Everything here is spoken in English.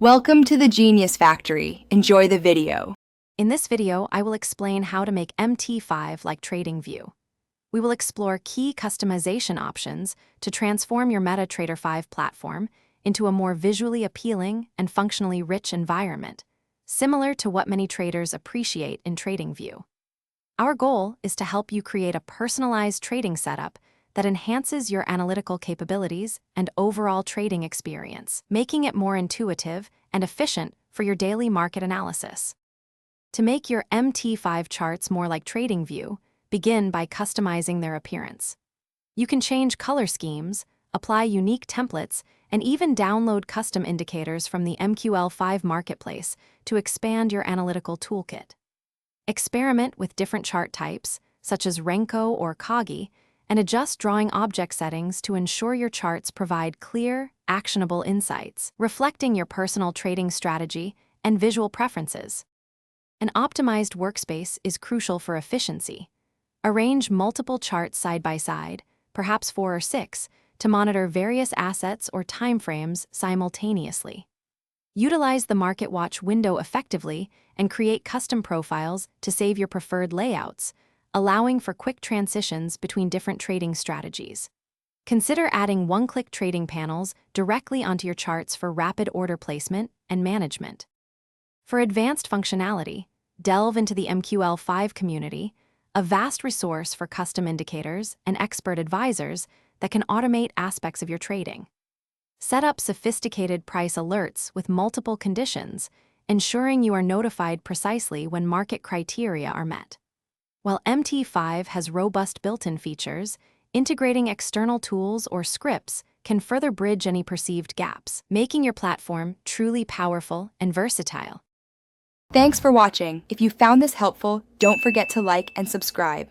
Welcome to the Genius Factory. Enjoy the video. In this video, I will explain how to make Mt5 like Tradingview. We will explore key customization options to transform your MetaTrader 5 platform into a more visually appealing and functionally rich environment, similar to what many traders appreciate in Tradingview. Our goal is to help you create a personalized trading setup that enhances your analytical capabilities and overall trading experience, making it more intuitive and efficient for your daily market analysis. To make your Mt5 charts more like Tradingview, begin by customizing their appearance. You can change color schemes, apply unique templates, and even download custom indicators from the MQL5 marketplace to expand your analytical toolkit. Experiment with different chart types, such as Renko or Kagi, and adjust drawing object settings to ensure your charts provide clear, actionable insights, reflecting your personal trading strategy and visual preferences. An optimized workspace is crucial for efficiency. Arrange multiple charts side by side, perhaps 4 or 6, to monitor various assets or timeframes simultaneously. Utilize the Market Watch window effectively and create custom profiles to save your preferred layouts, allowing for quick transitions between different trading strategies. Consider adding one-click trading panels directly onto your charts for rapid order placement and management. For advanced functionality, delve into the MQL5 community, a vast resource for custom indicators and expert advisors that can automate aspects of your trading. Set up sophisticated price alerts with multiple conditions, ensuring you are notified precisely when market criteria are met. While Mt5 has robust built-in features, integrating external tools or scripts can further bridge any perceived gaps, making your platform truly powerful and versatile. Thanks for watching. If you found this helpful, don't forget to like and subscribe.